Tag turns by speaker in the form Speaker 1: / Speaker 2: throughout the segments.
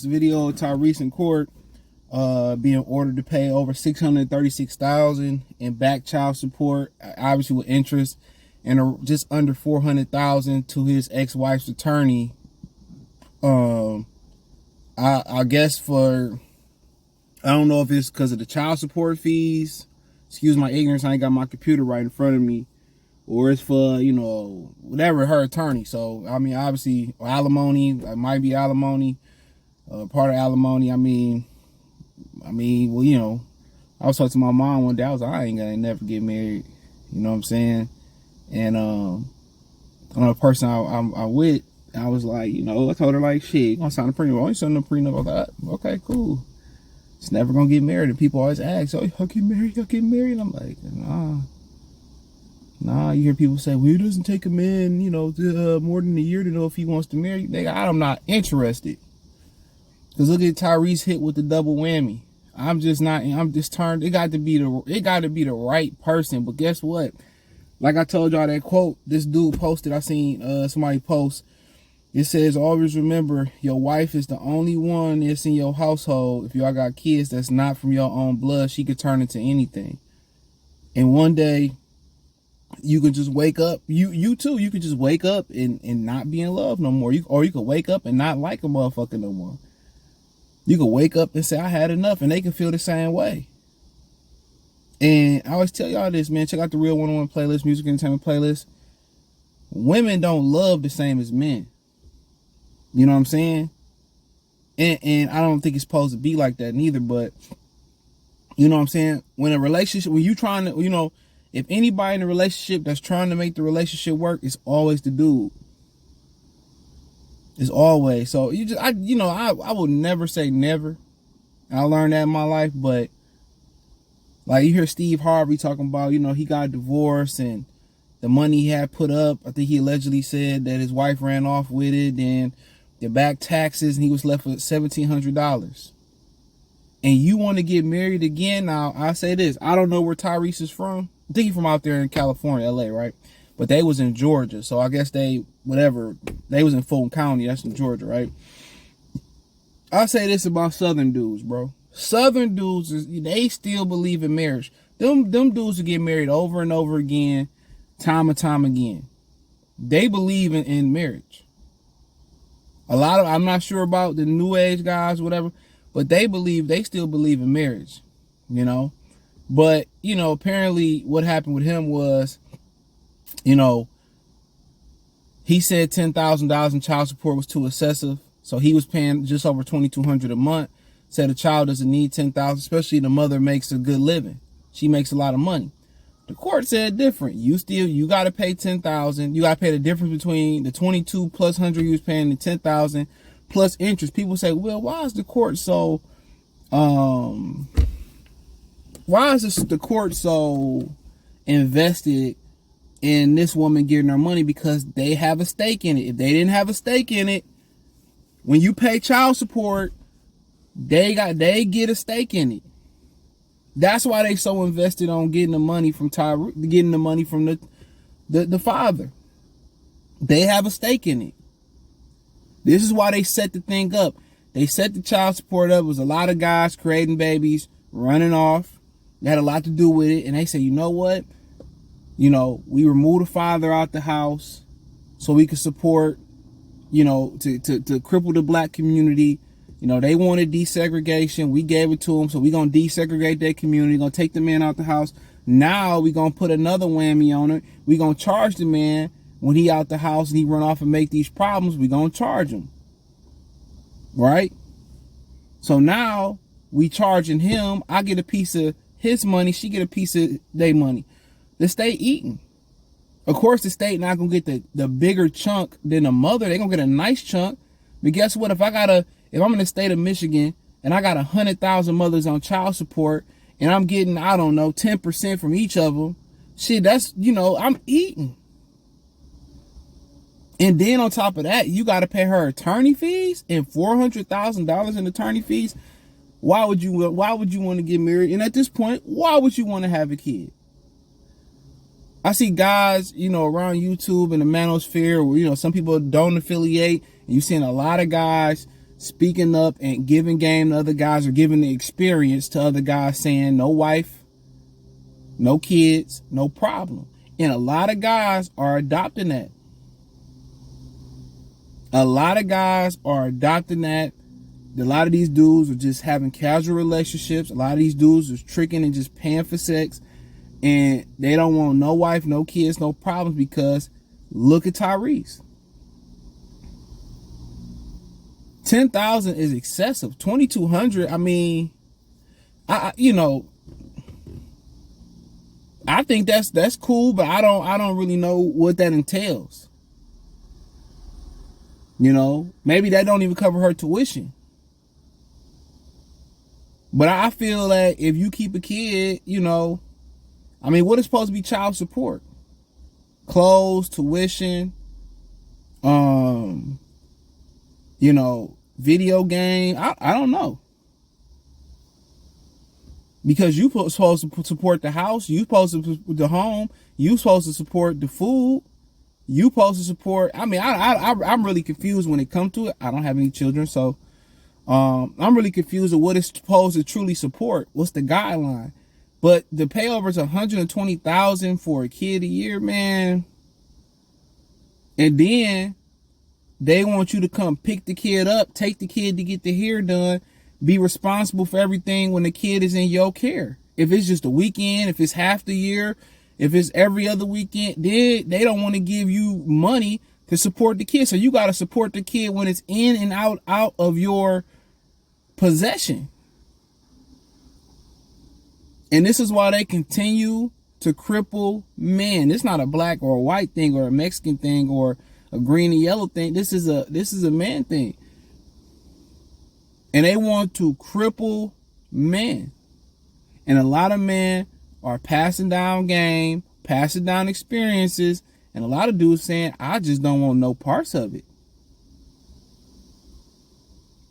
Speaker 1: video of Tyrese in court, being ordered to pay over $636,000 in back child support, obviously with interest, and just under $400,000 to his ex-wife's attorney. I guess for, I don't know if it's because of the child support fees. Excuse my ignorance, I ain't got my computer right in front of me. Or it's for, whatever, her attorney. So, I mean, obviously, alimony, it might be alimony, part of alimony. I mean, well, I was talking to my mom one day. I was like, I ain't gonna never get married. You know what I'm saying? And on a person I'm with, I was like, I told her, like, shit, you gonna sign a prenup? Oh, you signing a prenup? I was like, okay, cool. It's never gonna get married. And people always ask, oh, y'all get married? Y'all get married? And I'm like, nah, you hear people say, well, it doesn't take a man, more than a year to know if he wants to marry. Nigga, I'm not interested. Because look at Tyrese hit with the double whammy. I'm just turned. It got to be the right person. But guess what? Like I told y'all, that quote this dude posted, I seen somebody post. It says, always remember, your wife is the only one that's in your household. If y'all got kids that's not from your own blood, she could turn into anything. And one day, you could just wake up, you too, you could just wake up and not be in love no more. Or you could wake up and not like a motherfucker no more. You could wake up and say, I had enough, and they can feel the same way. And I always tell y'all this, man, check out the Real 101 playlist, music entertainment playlist. Women don't love the same as men. You know what I'm saying? And I don't think it's supposed to be like that neither, but you know what I'm saying? When a relationship, when you trying to, if anybody in a relationship that's trying to make the relationship work, it's always the dude. It's always. So I would never say never. I learned that in my life, but like you hear Steve Harvey talking about, he got divorced and the money he had put up, I think he allegedly said that his wife ran off with it and the back taxes and he was left with $1,700. And you want to get married again? Now, I say this, I don't know where Tyrese is from. I think he's from out there in California, LA, right? But they was in Georgia. So I guess they was in Fulton County. That's in Georgia, right? I say this about Southern dudes, bro. Southern dudes, they still believe in marriage. Them dudes will get married over and over again, time and time again. They believe in marriage. I'm not sure about the new age guys, whatever, but they still believe in marriage, But, apparently what happened with him was, he said $10,000 in child support was too excessive. So he was paying just over $2,200 a month. Said a child doesn't need $10,000, especially the mother makes a good living. She makes a lot of money. The court said different. You got to pay $10,000. You got to pay the difference between the 22 plus 100 you was paying and $10,000 plus interest. People say, well, why is the court so invested in this woman getting her money? Because they have a stake in it. If they didn't have a stake in it, when you pay child support, they get a stake in it. That's why they so invested on getting the money from the father. They have a stake in it. This is why they set the thing up. They set the child support up. It was a lot of guys creating babies, running off. They had a lot to do with it. And they say, you know what? We remove the father out the house so we could support, to cripple the black community. They wanted desegregation. We gave it to them. So we're going to desegregate their community. Going to take the man out the house. Now we're going to put another whammy on it. We're going to charge the man when he out the house and he run off and make these problems. We're going to charge him. Right? So now we charging him. I get a piece of his money. She get a piece of their money. The state eating. Of course, the state not going to get the bigger chunk than the mother. They're going to get a nice chunk. But guess what? If I'm in the state of Michigan and I got 100,000 mothers on child support and I'm getting, 10% from each of them, shit, that's, I'm eating. And then on top of that, you got to pay her attorney fees and $400,000 in attorney fees. Why would you want to get married? And at this point, why would you want to have a kid? I see guys, around YouTube and the manosphere where, some people don't affiliate. And you're seeing a lot of guys speaking up and giving game to other guys, or giving the experience to other guys, saying no wife, no kids, no problem. And a lot of guys are adopting that. A lot of guys are adopting that. A lot of these dudes are just having casual relationships. A lot of these dudes are tricking and just paying for sex. And they don't want no wife, no kids, no problems, because look at Tyrese. 10,000 is excessive. 2,200, I mean, I think that's cool, but I don't really know what that entails. Maybe that don't even cover her tuition. But I feel that if you keep a kid, what is supposed to be child support? Clothes, tuition, video game. I don't know. Because you supposed to support the house, you supposed to support the home, you supposed to support the food, you supposed to support. I'm really confused when it comes to it. I don't have any children, so I'm really confused of what it's supposed to truly support. What's the guideline? But the payovers $120,000 for a kid a year, man. And then they want you to come pick the kid up, take the kid to get the hair done, be responsible for everything when the kid is in your care. If it's just a weekend, if it's half the year, if it's every other weekend, they don't want to give you money to support the kid. So you got to support the kid when it's in and out of your possession. And this is why they continue to cripple men. It's not a black or a white thing or a Mexican thing or a green and yellow thing. This is a man thing. And they want to cripple men. And a lot of men are passing down game, passing down experiences, and a lot of dudes saying, I just don't want no parts of it.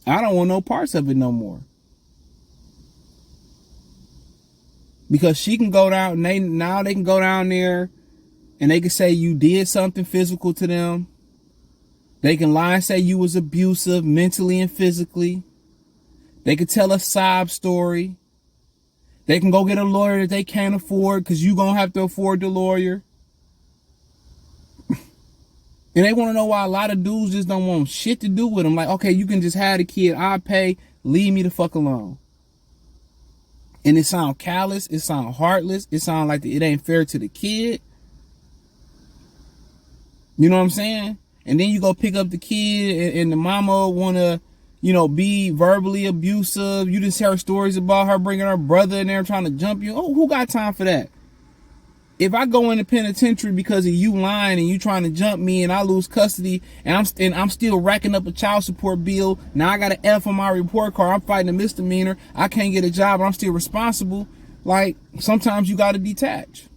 Speaker 1: I don't want no parts of it no more. Because she can go down, they can go down there and they can say you did something physical to them. They can lie and say you was abusive mentally and physically. They can tell a sob story. They can go get a lawyer that they can't afford because you going to have to afford the lawyer. And they want to know why a lot of dudes just don't want shit to do with them. Like, okay, you can just have the kid. I'll pay. Leave me the fuck alone. And it sound callous. It sound heartless. It sound like it ain't fair to the kid. You know what I'm saying? And then you go pick up the kid and the mama want to, be verbally abusive. You just hear stories about her bringing her brother in there trying to jump you. Oh, who got time for that? If I go in the penitentiary because of you lying and you trying to jump me and I lose custody and I'm still racking up a child support bill. Now I got an F on my report card. I'm fighting a misdemeanor. I can't get a job, but I'm still responsible. Like, sometimes you got to detach.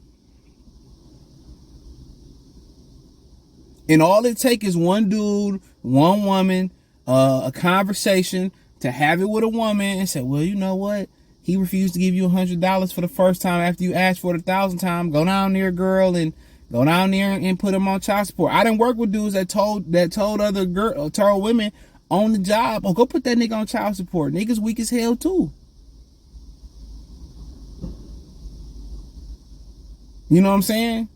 Speaker 1: And all it takes is one dude, one woman, a conversation to have it with a woman and say, well, you know what? He refused to give you $100 for the first time after you asked for it 1,000 times. Go down there, girl, and go down there and put him on child support. I didn't work with dudes that told women on the job, oh, go put that nigga on child support. Niggas weak as hell too. You know what I'm saying?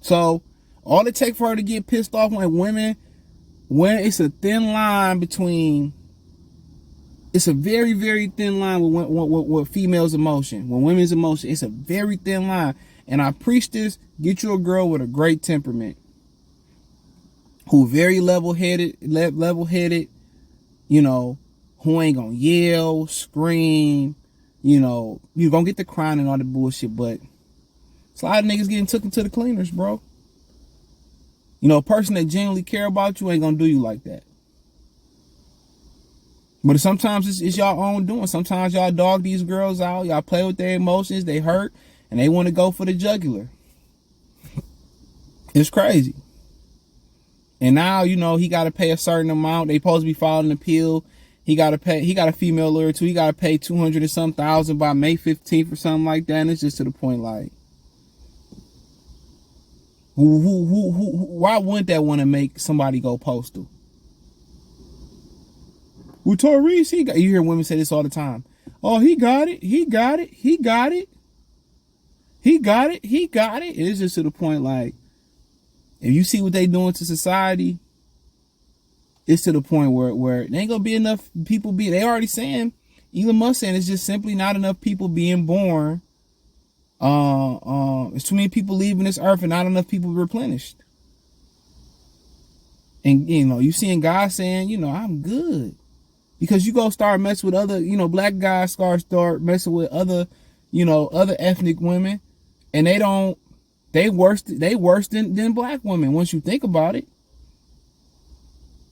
Speaker 1: So all it takes for her to get pissed off when it's a thin line between. It's a very, very thin line with females' emotion. When women's emotion, it's a very thin line. And I preach this, get you a girl with a great temperament. Who very level-headed, who ain't gonna yell, scream, you're gonna get the crying and all the bullshit, but it's a lot of niggas getting taken to the cleaners, bro. A person that genuinely care about you ain't gonna do you like that. But sometimes it's y'all own doing. Sometimes y'all dog these girls out. Y'all play with their emotions. They hurt. And they want to go for the jugular. It's crazy. And now, he got to pay a certain amount. They supposed to be filing an appeal. He got to pay. He got a female lawyer too. He got to pay 200 and some thousand by May 15th or something like that. And it's just to the point like, why wouldn't that want to make somebody go postal? Well, Tyrese, you hear women say this all the time. Oh, he got it. He got it. He got it. He got it. He got it. It's just to the point, like, if you see what they doing to society, it's to the point where there ain't gonna be enough people they already saying, Elon Musk saying it's just simply not enough people being born. It's too many people leaving this earth and not enough people replenished. And, you know, you seeing guys saying, you know, I'm good. Because you go start messing with other, you know, black guys start messing with other, you know, other ethnic women. And they worse than black women once you think about it.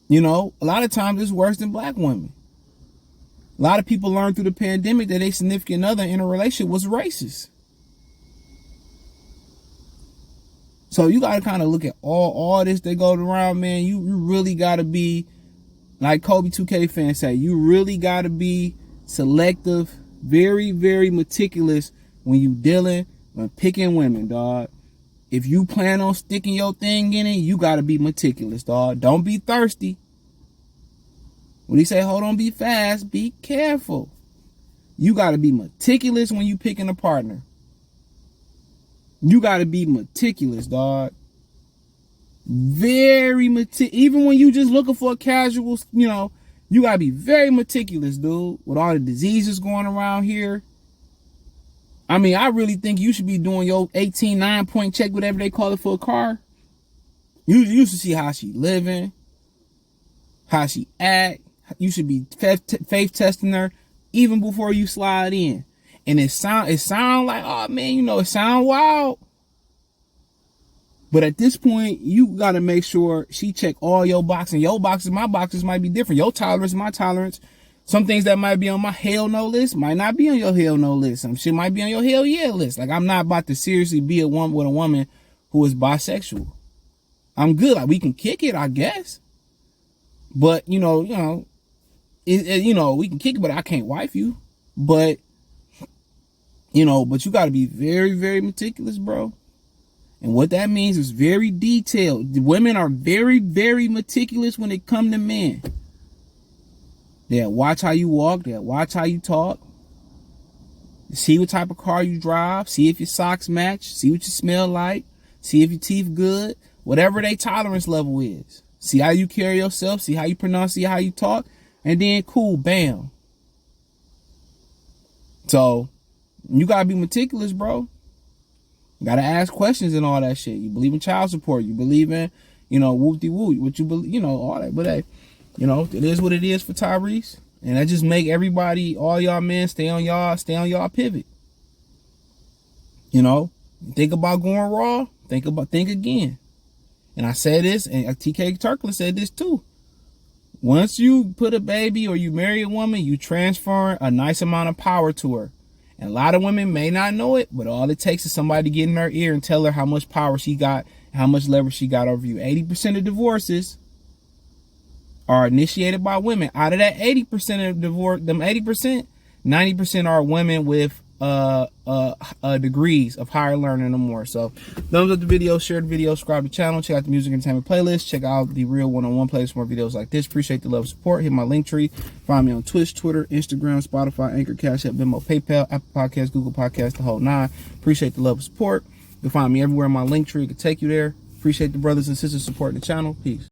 Speaker 1: You know, a lot of times it's worse than black women. A lot of people learned through the pandemic that a significant other in a relationship was racist. So you got to kind of look at all this that goes around, man. You really got to be, like Kobe 2K fans say, you really got to be selective, very, very meticulous when you when picking women, dog. If you plan on sticking your thing in it, you got to be meticulous, dog. Don't be thirsty. When he say, hold on, be fast, be careful. You got to be meticulous when you picking a partner. You got to be meticulous, dog. Very meticulous. Even when you just looking for a casual, you know, you got to be very meticulous, dude. With all the diseases going around here. I mean, I really think you should be doing your 18 9-point check, whatever they call it, for a car. You should see how she living, how she act. You should be faith testing her even before you slide in. And it sound like, oh man, you know, it sound wild. But at this point, you got to make sure she check all your boxes. And your boxes, my boxes might be different. Your tolerance, my tolerance. Some things that might be on my hell no list might not be on your hell no list. Some shit might be on your hell yeah list. Like, I'm not about to seriously be with a woman who is bisexual. I'm good. Like, we can kick it, I guess. But, you know, we can kick it, but I can't wife you. But, you know, but you got to be very, very meticulous, bro. And what that means is very detailed. The women are very, very meticulous when it comes to men. They'll watch how you walk. They'll watch how you talk. See what type of car you drive. See if your socks match. See what you smell like. See if your teeth good. Whatever their tolerance level is. See how you carry yourself. See how you pronounce. See how you talk. And then cool, bam. So you gotta be meticulous, bro. You gotta ask questions and all that shit. You believe in child support. You believe in, you know, whoop-de-woo. What you believe, you know, all that. But hey, you know, it is what it is for Tyrese. And that just make everybody, all y'all men, stay on y'all pivot. You know, think about going raw. Think again. And I said this, and TK Turkler said this too. Once you put a baby or you marry a woman, you transfer a nice amount of power to her. And a lot of women may not know it, but all it takes is somebody to get in her ear and tell her how much power she got, how much leverage she got over you. 80% of divorces are initiated by women. Out of that 80% of divorce, them 80%, 90% are women with degrees of higher learning or more. So thumbs up the video, share the video, subscribe to the channel, check out the music entertainment playlist, check out the real one-on-one playlist for more videos like this. Appreciate the love and support. Hit my link tree. Find me on Twitch, Twitter, Instagram, Spotify, Anchor, Cash App, Venmo, PayPal, Apple Podcasts, Google Podcasts, the whole nine. Appreciate the love and support. You can find me everywhere in my link tree. It can take you there. Appreciate the brothers and sisters supporting the channel. Peace.